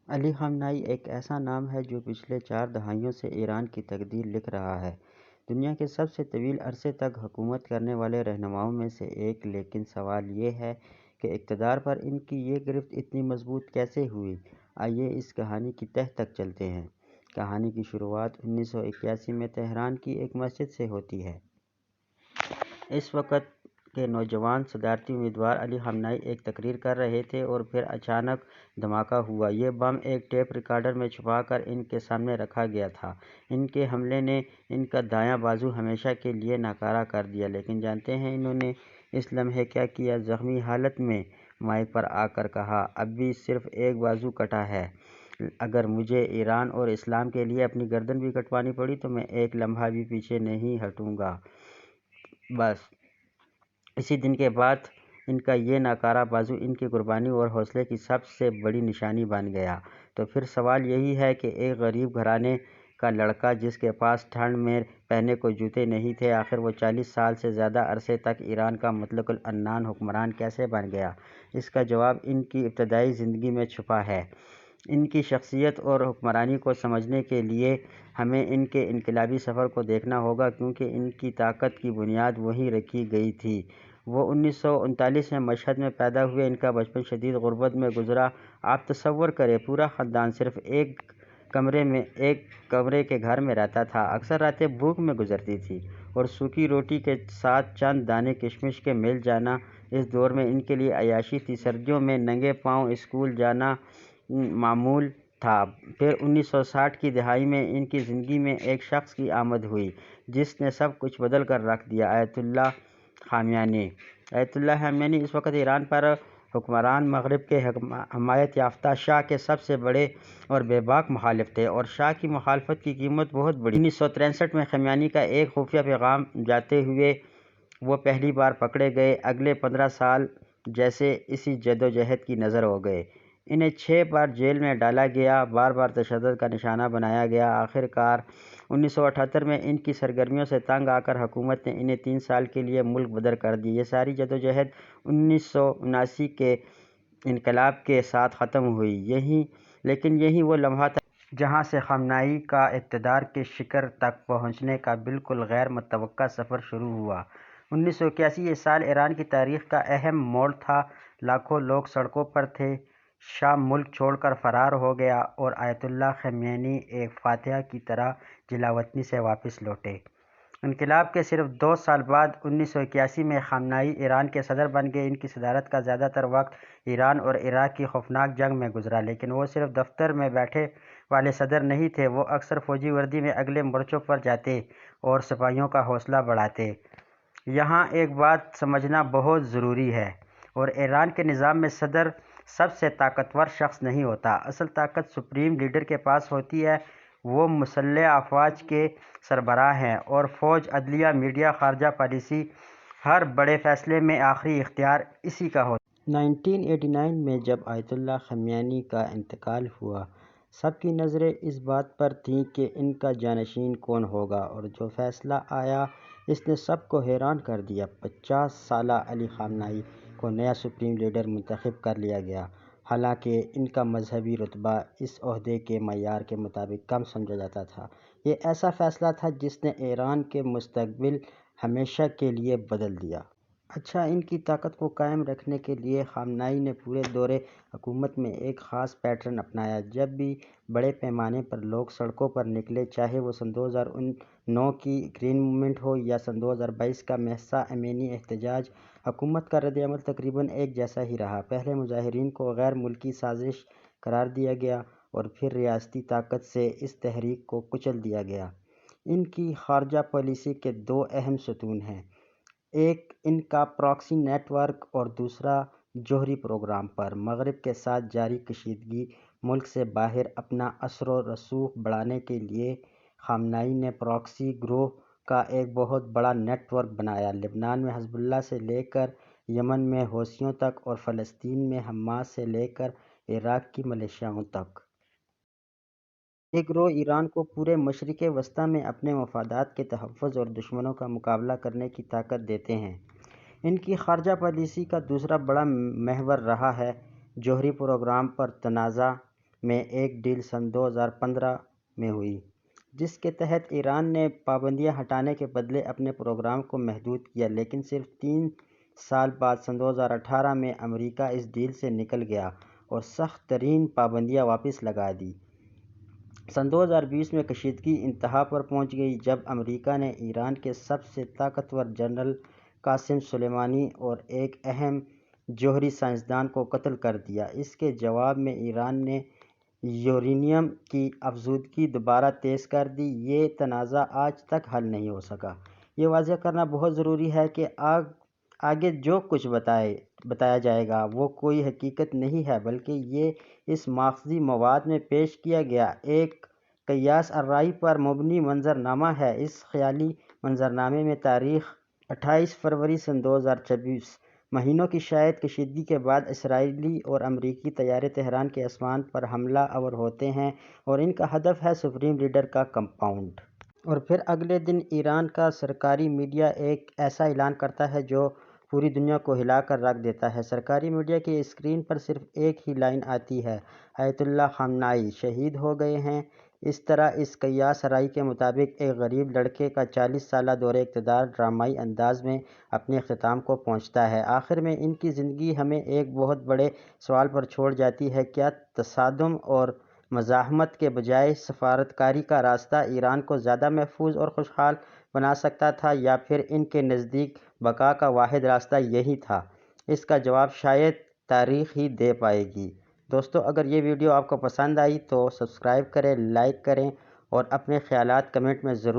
علی خامنائی ایک ایسا نام ہے جو پچھلے 4 دہائیوں سے ایران کی تقدیر لکھ رہا ہے۔ دنیا کے سب سے طویل عرصے تک حکومت کرنے والے رہنماؤں میں سے ایک، لیکن سوال یہ ہے کہ اقتدار پر ان کی یہ گرفت اتنی مضبوط کیسے ہوئی؟ آئیے اس کہانی کی تہہ تک چلتے ہیں۔ کہانی کی شروعات 1981 میں تہران کی ایک مسجد سے ہوتی ہے۔ اس وقت کے نوجوان صدارتی امیدوار علی خامنائی ایک تقریر کر رہے تھے اور پھر اچانک دھماکہ ہوا۔ یہ بم ایک ٹیپ ریکارڈر میں چھپا کر ان کے سامنے رکھا گیا تھا۔ ان کے حملے نے ان کا دایاں بازو ہمیشہ کے لیے ناکارہ کر دیا، لیکن جانتے ہیں انہوں نے اس لمحے کیا کیا؟ زخمی حالت میں مائیک پر آ کر کہا، اب بھی صرف ایک بازو کٹا ہے۔ اگر مجھے ایران اور اسلام کے لیے اپنی گردن بھی کٹوانی پڑی تو میں ایک لمحہ بھی پیچھے نہیں ہٹوں گا۔ بس اسی دن کے بعد ان کا یہ ناکارہ بازو ان کی قربانی اور حوصلے کی سب سے بڑی نشانی بن گیا۔ تو پھر سوال یہی ہے کہ ایک غریب گھرانے کا لڑکا جس کے پاس ٹھنڈ میں پہننے کو جوتے نہیں تھے، آخر وہ 40 سال سے زیادہ عرصے تک ایران کا مطلق العنان حکمران کیسے بن گیا؟ اس کا جواب ان کی ابتدائی زندگی میں چھپا ہے۔ ان کی شخصیت اور حکمرانی کو سمجھنے کے لیے ہمیں ان کے انقلابی سفر کو دیکھنا ہوگا، کیونکہ ان کی طاقت کی بنیاد وہیں رکھی گئی تھی۔ وہ 1939 میں مشہد میں پیدا ہوئے۔ ان کا بچپن شدید غربت میں گزرا۔ آپ تصور کریں، پورا خاندان صرف ایک کمرے کے گھر میں رہتا تھا۔ اکثر راتیں بھوک میں گزرتی تھیں اور سوکھی روٹی کے ساتھ چند دانے کشمش کے مل جانا اس دور میں ان کے لیے عیاشی تھی۔ سردیوں میں ننگے پاؤں اسکول جانا معمول تھا۔ پھر 1960 کی دہائی میں ان کی زندگی میں ایک شخص کی آمد ہوئی جس نے سب کچھ بدل کر رکھ دیا، آیت اللہ خامنائی۔ آیت اللہ خامنائی اس وقت ایران پر حکمران مغرب کے حمایت یافتہ شاہ کے سب سے بڑے اور بے باک مخالف تھے، اور شاہ کی مخالفت کی قیمت بہت بڑی تھی۔ 1963 میں خامنائی کا ایک خفیہ پیغام جاتے ہوئے وہ پہلی بار پکڑے گئے۔ اگلے 15 سال جیسے اسی جدوجہد کی نذر ہو گئے۔ انہیں 6 بار جیل میں ڈالا گیا، بار بار تشدد کا نشانہ بنایا گیا۔ آخر کار 1978 میں ان کی سرگرمیوں سے تنگ آ کر حکومت نے انہیں 3 سال کے لیے ملک بدر کر دیا۔ یہ ساری جدوجہد 1979 کے انقلاب کے ساتھ ختم ہوئی، لیکن یہی وہ لمحہ تھا جہاں سے خامنائی کا اقتدار کے شکر تک پہنچنے کا بالکل غیر متوقع سفر شروع ہوا۔ 1981 یہ سال ایران کی تاریخ کا اہم موڑ تھا۔ لاکھوں لوگ سڑکوں پر تھے۔ شاہ ملک چھوڑ کر فرار ہو گیا اور آیت اللہ خامنائی ایک فاتح کی طرح جلاوطنی سے واپس لوٹے۔ انقلاب کے صرف 2 سال بعد 1981 میں خامنائی ایران کے صدر بن گئے۔ ان کی صدارت کا زیادہ تر وقت ایران اور عراق کی خوفناک جنگ میں گزرا، لیکن وہ صرف دفتر میں بیٹھے والے صدر نہیں تھے۔ وہ اکثر فوجی وردی میں اگلے مورچوں پر جاتے اور سپاہیوں کا حوصلہ بڑھاتے۔ یہاں ایک بات سمجھنا بہت ضروری ہے، اور ایران کے نظام میں صدر سب سے طاقتور شخص نہیں ہوتا۔ اصل طاقت سپریم لیڈر کے پاس ہوتی ہے۔ وہ مسلح افواج کے سربراہ ہیں، اور فوج، عدلیہ، میڈیا، خارجہ پالیسی، ہر بڑے فیصلے میں آخری اختیار اسی کا ہوتا ہے۔ 1989 میں جب آیت اللہ خامنائی کا انتقال ہوا، سب کی نظریں اس بات پر تھیں کہ ان کا جانشین کون ہوگا، اور جو فیصلہ آیا اس نے سب کو حیران کر دیا۔ 50 سالہ علی خامنائی کو نیا سپریم لیڈر منتخب کر لیا گیا، حالانکہ ان کا مذہبی رتبہ اس عہدے کے معیار کے مطابق کم سمجھا جاتا تھا۔ یہ ایسا فیصلہ تھا جس نے ایران کے مستقبل ہمیشہ کے لیے بدل دیا۔ اچھا، ان کی طاقت کو قائم رکھنے کے لیے خامنائی نے پورے دور حکومت میں ایک خاص پیٹرن اپنایا۔ جب بھی بڑے پیمانے پر لوگ سڑکوں پر نکلے، چاہے وہ سن 2009 کی گرین موومنٹ ہو یا سن 2022 کا مہسا امینی احتجاج، حکومت کا ردعمل تقریباً ایک جیسا ہی رہا۔ پہلے مظاہرین کو غیر ملکی سازش قرار دیا گیا اور پھر ریاستی طاقت سے اس تحریک کو کچل دیا گیا۔ ان کی خارجہ پالیسی کے 2 اہم ستون ہیں، ایک ان کا پراکسی نیٹ ورک اور دوسرا جوہری پروگرام پر مغرب کے ساتھ جاری کشیدگی۔ ملک سے باہر اپنا اثر و رسوخ بڑھانے کے لیے خامنائی نے پراکسی گروہ کا ایک بہت بڑا نیٹ ورک بنایا، لبنان میں حزب اللہ سے لے کر یمن میں حوثیوں تک، اور فلسطین میں حماس سے لے کر عراق کی ملیشیاؤں تک۔ یہ گروہ ایران کو پورے مشرق وسطیٰ میں اپنے مفادات کے تحفظ اور دشمنوں کا مقابلہ کرنے کی طاقت دیتے ہیں۔ ان کی خارجہ پالیسی کا دوسرا بڑا محور رہا ہے جوہری پروگرام پر تنازع۔ میں ایک ڈیل سن 2015 میں ہوئی، جس کے تحت ایران نے پابندیاں ہٹانے کے بدلے اپنے پروگرام کو محدود کیا، لیکن صرف 3 سال بعد سن 2018 میں امریکہ اس ڈیل سے نکل گیا اور سخت ترین پابندیاں واپس لگا دیں۔ سن 2020 میں کشیدگی انتہا پر پہنچ گئی جب امریکہ نے ایران کے سب سے طاقتور جنرل قاسم سلیمانی اور ایک اہم جوہری سائنسدان کو قتل کر دیا۔ اس کے جواب میں ایران نے یورینیم کی افزودگی دوبارہ تیز کر دی۔ یہ تنازع آج تک حل نہیں ہو سکا۔ یہ واضح کرنا بہت ضروری ہے کہ آگے جو کچھ بتایا جائے گا وہ کوئی حقیقت نہیں ہے، بلکہ یہ اس ماخذی مواد میں پیش کیا گیا ایک قیاس آرائی پر مبنی منظرنامہ ہے۔ اس خیالی منظرنامے میں تاریخ 28 فروری سن 2024 مہینوں کی شدید کشیدگی کے بعد اسرائیلی اور امریکی طیارے تہران کے آسمان پر حملہ آور ہوتے ہیں اور ان کا ہدف ہے سپریم لیڈر کا کمپاؤنڈ۔ اور پھر اگلے دن ایران کا سرکاری میڈیا ایک ایسا اعلان کرتا ہے جو پوری دنیا کو ہلا کر رکھ دیتا ہے۔ سرکاری میڈیا کی اسکرین پر صرف ایک ہی لائن آتی ہے: آیت اللہ خامنہ ای شہید ہو گئے ہیں۔ اس طرح اس قیاس آرائی کے مطابق ایک غریب لڑکے کا 40 سالہ دور اقتدار ڈرامائی انداز میں اپنے اختتام کو پہنچتا ہے۔ آخر میں ان کی زندگی ہمیں ایک بہت بڑے سوال پر چھوڑ جاتی ہے: کیا تصادم اور مزاحمت کے بجائے سفارتکاری کا راستہ ایران کو زیادہ محفوظ اور خوشحال بنا سکتا تھا، یا پھر ان کے نزدیک بقا کا واحد راستہ یہی تھا؟ اس کا جواب شاید تاریخ ہی دے پائے گی۔ دوستو، اگر یہ ویڈیو آپ کو پسند آئی تو سبسکرائب کریں، لائک کریں اور اپنے خیالات کمنٹ میں ضرور